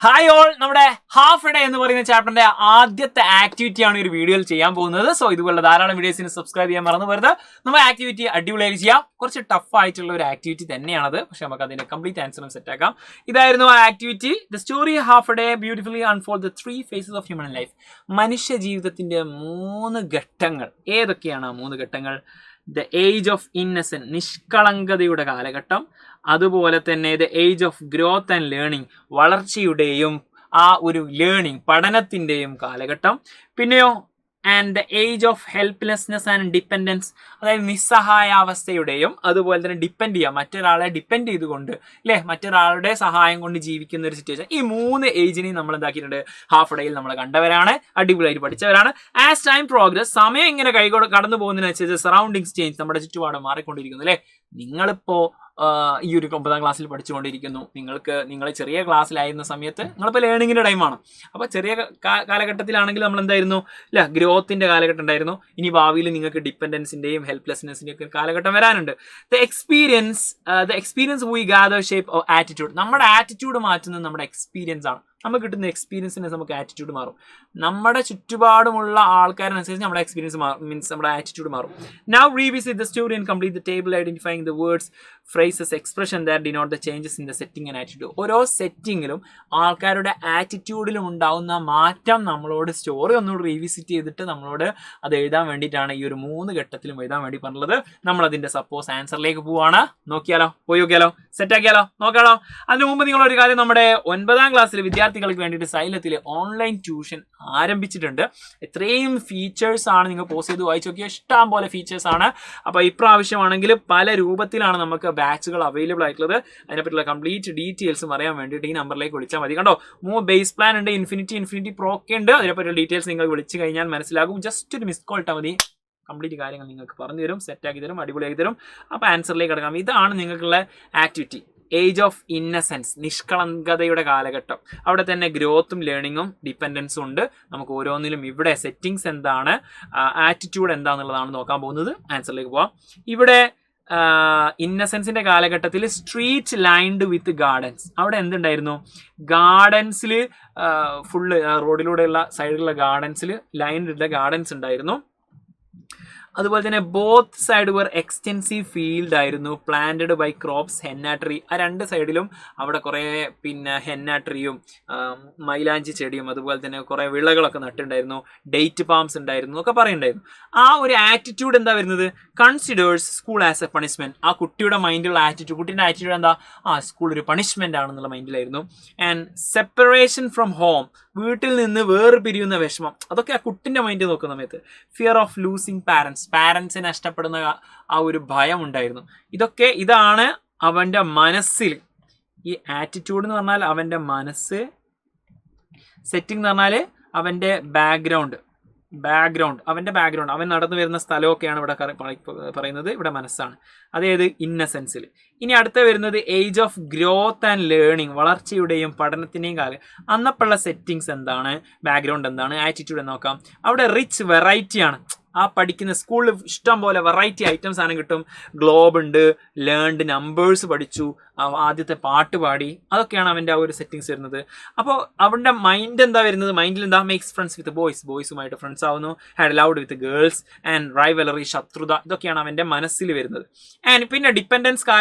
Hi all, നമ്മുടെ half day എന്ന് പറയുന്ന ചാപ്റ്ററിന്റെ ആദ്യത്തെ ആക്ടിവിറ്റി ആണ് ഒരു വീഡിയോയിൽ ചെയ്യാൻ പോകുന്നത്. സോ ഇതുപോലെ ധാരാളം വീഡിയോസിന് സബ്സ്ക്രൈബ് ചെയ്യാൻ മറന്നു വരുത്. നമ്മൾ ആക്ടിവിറ്റി അടിപൊളിയായി ചെയ്യാം. കുറച്ച് ടഫ് ആയിട്ടുള്ള ഒരു ആക്ടിവിറ്റി തന്നെയാണത്, പക്ഷെ നമുക്ക് അതിന്റെ കംപ്ലീറ്റ് ആൻസറും സെറ്റ് ആക്കാം. ഇതായിരുന്നു ആ activity. The story half day beautifully unfold the 3 phases of human life. മനുഷ്യ ജീവിതത്തിന്റെ 3 ഘട്ടങ്ങൾ. ഏതൊക്കെയാണ് ആ 3 ഘട്ടങ്ങൾ? ദ ഏജ് ഓഫ് ഇന്നസെന്റ്, നിഷ്കളങ്കതയുടെ കാലഘട്ടം. അതുപോലെ തന്നെ the age of growth and learning, വളർച്ചയുടെയും ആ ഒരു ലേണിംഗ് പഠനത്തിൻ്റെയും കാലഘട്ടം. പിന്നെയോ and the age of helplessness and dependence, അതായത് നിസ്സഹായാവസ്ഥയുടെയും അതുപോലെ തന്നെ ഡിപ്പെൻഡ് ചെയ്യാം, മറ്റൊരാളെ ഡിപ്പെൻഡ് ചെയ്തുകൊണ്ട് അല്ലേ, മറ്റൊരാളുടെ സഹായം കൊണ്ട് ജീവിക്കുന്ന ഒരു സിറ്റുവേഷൻ. ഈ 3 ഏജിനെയും നമ്മൾ എന്താക്കിയിട്ടുണ്ട്, ഹാഫ് ഡേയിൽ നമ്മൾ കണ്ടവരാണ്, അടിപൊളിയായിട്ട് പഠിച്ചവരാണ്. ആസ് ടൈം പ്രോഗ്രസ്, സമയം ഇങ്ങനെ കടന്നു പോകുന്നതിനനുസരിച്ച് സറൗണ്ടിങ്സ് ചേഞ്ച്, നമ്മുടെ ചുറ്റുപാട് മാറിക്കൊണ്ടിരിക്കുന്നു അല്ലേ. നിങ്ങളിപ്പോൾ ഈ ഒരു 9ാം ക്ലാസ്സിൽ പഠിച്ചുകൊണ്ടിരിക്കുന്നു. നിങ്ങൾ ചെറിയ ക്ലാസ്സിലായിരുന്ന സമയത്ത് നിങ്ങളിപ്പോൾ ലേണിങ്ങിൻ്റെ ടൈമാണ്. അപ്പോൾ ചെറിയ കാലഘട്ടത്തിലാണെങ്കിൽ നമ്മൾ എന്തായിരുന്നു അല്ല, ഗ്രോത്തിൻ്റെ കാലഘട്ടം ഉണ്ടായിരുന്നു. ഇനി ഭാവിയിൽ നിങ്ങൾക്ക് ഡിപ്പെൻഡൻസിൻ്റെയും ഹെൽപ്ലെസ്നെസ്സിൻ്റെയും ഒക്കെ കാലഘട്ടം വരാനുണ്ട്. The experience we gather shape of attitude. നമ്മുടെ ആറ്റിറ്റ്യൂഡ് മാറ്റുന്നത് നമ്മുടെ എക്സ്പീരിയൻസ് ആണ്. നമുക്ക് കിട്ടുന്ന എക്സ്പീരിയൻസിന് നമുക്ക് ആറ്റിറ്റ്യൂഡ് മാറും. നമ്മുടെ ചുറ്റുപാടുമുള്ള ആൾക്കാരനുസരിച്ച് നമ്മുടെ എക്സ്പീരിയൻസ് മീൻസ് നമ്മുടെ ആറ്റിറ്റ്യൂഡ് മാറും. Now revisit the story and complete the table identifying the words, phrases, expression that denote the changes in the setting and attitude. ഓരോ സെറ്റിങ്ങിലും ആൾക്കാരുടെ ആറ്റിറ്റ്യൂഡിലും ഉണ്ടാവുന്ന മാറ്റം നമ്മളോട് സ്റ്റോറി ഒന്നുകൂടി റീവിസിറ്റ് ചെയ്തിട്ട് നമ്മളോട് അത് എഴുതാൻ വേണ്ടിയിട്ടാണ് ഈ ഒരു 3 ഘട്ടത്തിലും എഴുതാൻ വേണ്ടി പറഞ്ഞത്. നമ്മളതിൻ്റെ സപ്പോസ് ആൻസറിലേക്ക് പോവാണ്. പോയി നോക്കിയാലോ, സെറ്റാക്കിയാലോ, നോക്കാലോ. അതിന് മുമ്പ് നിങ്ങളൊരു കാര്യം, നമ്മുടെ 9ാം ക്ലാസ്സിൽ വിദ്യാർത്ഥികൾക്ക് വേണ്ടിയിട്ട് സൈലത്തിൽ ഓൺലൈൻ ട്യൂഷൻ ആരംഭിച്ചിട്ടുണ്ട്. ഇത്രയും ഫീച്ചേഴ്സ് ആണ്, നിങ്ങൾ പോസ്റ്റ് ചെയ്ത് വായിച്ചു നോക്കിയാൽ ഇഷ്ടം പോലെ ഫീച്ചേഴ്സ് ആണ്. അപ്പോൾ ഇപ്രാവശ്യമാണെങ്കിൽ പല രൂപത്തിലാണ് നമുക്ക് ബാച്ചുകൾ അവൈലബിൾ ആയിട്ടുള്ളത്. അതിനെപ്പറ്റിയുള്ള കംപ്ലീറ്റ് ഡീറ്റെയിൽസും അറിയാൻ വേണ്ടിയിട്ട് ഈ നമ്പറിലേക്ക് വിളിച്ചാൽ മതി. കണ്ടോ, ബേസ് പ്ലാൻ ഉണ്ട്, ഇൻഫിനിറ്റി പ്രോ ഒക്കെ ഉണ്ട്. അതിനെപ്പറ്റിയുള്ള ഡീറ്റെയിൽസ് നിങ്ങൾ വിളിച്ചു കഴിഞ്ഞാൽ മനസ്സിലാകും. ജസ്റ്റ് ഒരു മിസ് കോൾ ഇട്ടാൽ മതി, കംപ്ലീറ്റ് കാര്യങ്ങൾ നിങ്ങൾക്ക് പറഞ്ഞു തരും, സെറ്റാക്കി തരും, അടിപൊളിയാക്കി തരും. അപ്പോൾ ആൻസറിലേക്ക് കിടക്കാം. ഇതാണ് നിങ്ങൾക്കുള്ള ആക്ടിവിറ്റി. ഏജ് ഓഫ് ഇന്നസെൻസ്, നിഷ്കളങ്കതയുടെ കാലഘട്ടം. അവിടെ തന്നെ ഗ്രോത്തും ലേണിങ്ങും ഡിപ്പെൻഡൻസും ഉണ്ട്. നമുക്ക് ഓരോന്നിലും ഇവിടെ സെറ്റിങ്സ് എന്താണ്, ആറ്റിറ്റ്യൂഡ് എന്താണെന്നുള്ളതാണ് നോക്കാൻ പോകുന്നത്. ആൻസറിലേക്ക് പോവാം. ഇവിടെ ഇന്നസെൻസിന്റെ കാലഘട്ടത്തിൽ സ്ട്രീറ്റ് ലൈൻഡ് വിത്ത് ഗാർഡൻസ്. അവിടെ എന്തുണ്ടായിരുന്നു, ഗാർഡൻസിൽ ഫുള്ള് റോഡിലൂടെയുള്ള സൈഡിലുള്ള ഗാർഡൻസിൽ ലൈൻഡുള്ള ഗാർഡൻസ് ഉണ്ടായിരുന്നു. അതുപോലെ തന്നെ both side were extensive field ആയിരുന്നു, planted by crops, henna tree. ആ 2 സൈഡിലും അവിടെ കുറേ ഹെന്ന ട്രീയും മൈലാഞ്ചി ചെടിയും അതുപോലെ തന്നെ കുറേ വിളകളൊക്കെ നട്ടുണ്ടായിരുന്നു. ഡേറ്റ് പാംസ് ഉണ്ടായിരുന്നു ഒക്കെ പറയുന്നുണ്ടായിരുന്നു. ആ ഒരു ആറ്റിറ്റ്യൂഡ് എന്താ വരുന്നത്, considers school as A punishment. ആ കുട്ടിയുടെ മൈൻഡിലുള്ള ആറ്റിറ്റ്യൂഡ്, കുട്ടീൻ്റെ ആറ്റിറ്റ്യൂഡ് എന്താ, സ്കൂൾ ഒരു പണിഷ്മെന്റ് ആണെന്നുള്ള മൈൻഡിലായിരുന്നു. ആൻഡ് സെപ്പറേഷൻ ഫ്രം ഹോം, വീട്ടിൽ നിന്ന് വേർപിരിയുന്ന വിഷമം, അതൊക്കെ ആ കുട്ടിൻ്റെ മൈൻഡ് നോക്കുന്ന സമയത്ത്. ഫിയർ ഓഫ് ലൂസിങ് പാരൻസിനെ നഷ്ടപ്പെടുന്ന ആ ഒരു ഭയം ഉണ്ടായിരുന്നു. ഇതാണ് അവൻ്റെ മനസ്സിൽ. ഈ ആറ്റിറ്റ്യൂഡ് എന്ന് പറഞ്ഞാൽ അവൻ്റെ മനസ്സ്, സെറ്റിംഗ് എന്ന് പറഞ്ഞാൽ അവൻ്റെ ബാക്ക്ഗ്രൗണ്ട്, അവൻ നടന്നു വരുന്ന സ്ഥലമൊക്കെയാണ് ഇവിടെ പറയുന്നത്. ഇവിടെ മനസ്സാണ്. അതായത് ഇന്നസെൻസിൽ. ഇനി അടുത്ത വരുന്നത് age of growth and learning, വളർച്ചയുടെയും പഠനത്തിൻ്റെയും കാലം. അന്നപ്പോഴുള്ള സെറ്റിങ്സ് എന്താണ്, ബാക്ക്ഗ്രൗണ്ട് എന്താണ്, ആറ്റിറ്റ്യൂഡ് എന്ന് നോക്കാം. അവിടെ റിച്ച് വെറൈറ്റി ആണ്. ആ പഠിക്കുന്ന സ്കൂളിൽ ഇഷ്ടം പോലെ വെറൈറ്റി ഐറ്റംസ് ആണ് കിട്ടും. ഗ്ലോബ് ഉണ്ട്, ലേൺഡ് നമ്പേഴ്സ് പഠിച്ചു, ആദ്യത്തെ പാട്ട് പാടി, അതൊക്കെയാണ് അവൻ്റെ ആ ഒരു സെറ്റിങ്സ് വരുന്നത്. അപ്പോൾ അവൻ്റെ മൈൻഡ് എന്താ വരുന്നത്, മൈൻഡിൽ എന്താ, മേക്സ് ഫ്രണ്ട്സ് വിത്ത് ബോയ്സുമായിട്ട് ഫ്രണ്ട്സ് ആവുന്നു, had loud with girls and rivalry, ശത്രുത, ഇതൊക്കെയാണ് അവൻ്റെ മനസ്സിൽ വരുന്നത്. ആൻഡ് പിന്നെ ഡിപ്പെൻഡൻസിൻ്റെ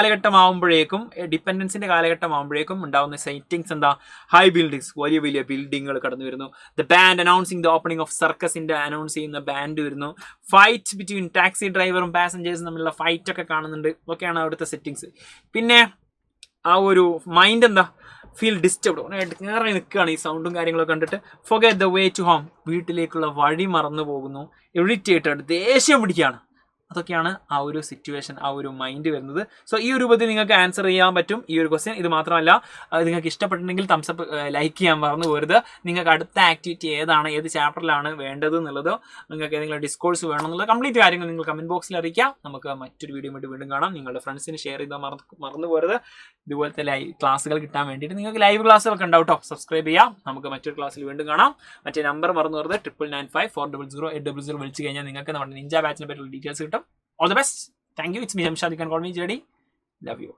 കാലഘട്ടം ആകുമ്പോഴേക്കും ഉണ്ടാവുന്ന സെറ്റിങ്സ് എന്താ, ഹൈ ബിൽഡിങ്സ്, വലിയ ബിൽഡിങ്ങുകൾ കടന്നു വരുന്നു. The band announcing the opening of സർക്കസിൻ്റെ അനൗൺസ് ചെയ്യുന്ന ബാൻഡ് വരുന്നു. ഫൈറ്റ് ബിറ്റ്വീൻ ടാക്സി ഡ്രൈവറും പാസഞ്ചേഴ്സും തമ്മിലുള്ള ഫൈറ്റ് ഒക്കെ കാണുന്നുണ്ട്. ഇതൊക്കെയാണ് അവിടുത്തെ സെറ്റിങ്സ്. പിന്നെ ആ ഒരു മൈൻഡ് എന്താ, ഫീൽ ഡിസ്റ്റർബ്ഡ്, ഇറങ്ങി നിൽക്കുകയാണ് ഈ സൗണ്ടും കാര്യങ്ങളൊക്കെ കണ്ടിട്ട്. Forget the way to home, വീട്ടിലേക്കുള്ള വഴി മറന്നു പോകുന്നു. ഇറിറ്റേറ്റഡ്, ദേഷ്യം പിടിക്കുകയാണ്. അതൊക്കെയാണ് ആ ഒരു സിറ്റുവേഷൻ, ആ ഒരു മൈൻഡ് വരുന്നത്. സോ ഈ ഒരു രൂപത്തിൽ നിങ്ങൾക്ക് ആൻസർ ചെയ്യാൻ പറ്റും ഈ ഒരു ക്വസ്റ്റ്യൻ. ഇത് മാത്രമല്ല, നിങ്ങൾക്ക് ഇഷ്ടപ്പെട്ടിട്ടുണ്ടെങ്കിൽ തംസപ്പ് ലൈക്ക് ചെയ്യാൻ മറന്നു പോരുത്. നിങ്ങൾക്ക് അടുത്ത ആക്ടിവിറ്റി ഏതാണ്, ഏത് ചാപ്റ്ററിലാണ് വേണ്ടത് എന്നുള്ളത്, നിങ്ങൾക്ക് ഏതെങ്കിലും ഡിസ്കോഴ്സ് വേണമെന്നുള്ളത് കംപ്ലീറ്റ് കാര്യങ്ങൾ നിങ്ങൾ കമൻറ്റ് ബോക്സിൽ അറിയിക്കാം. നമുക്ക് മറ്റൊരു വീഡിയോ വീണ്ടും കാണാം. നിങ്ങളുടെ ഫ്രണ്ട്സിന് ഷെയർ ചെയ്താൽ മറന്നു പോരുത്. ഇതുപോലത്തെ ക്ലാസ്സുകൾ കിട്ടാൻ വേണ്ടിയിട്ട് നിങ്ങൾക്ക് ലൈവ് ക്ലാസ്സുകളൊക്കെ ഉണ്ടാവും കേട്ടോ. സബ്സ്ക്രൈബ് ചെയ്യാം. നമുക്ക് മറ്റൊരു ക്ലാസ്സിൽ വീണ്ടും കാണാം. മറ്റേ നമ്പർ മറന്നു പോരുത്, 9995400800 വിളിച്ചു കഴിഞ്ഞാൽ നിങ്ങൾക്ക് നമ്മുടെ നിഞ്ച ബാച്ചിനെ പറ്റിയുള്ള ഡീറ്റെയിൽസ് കിട്ടും. All the best. Thank you. It's me, Jamshad. You can call me JD. Love you.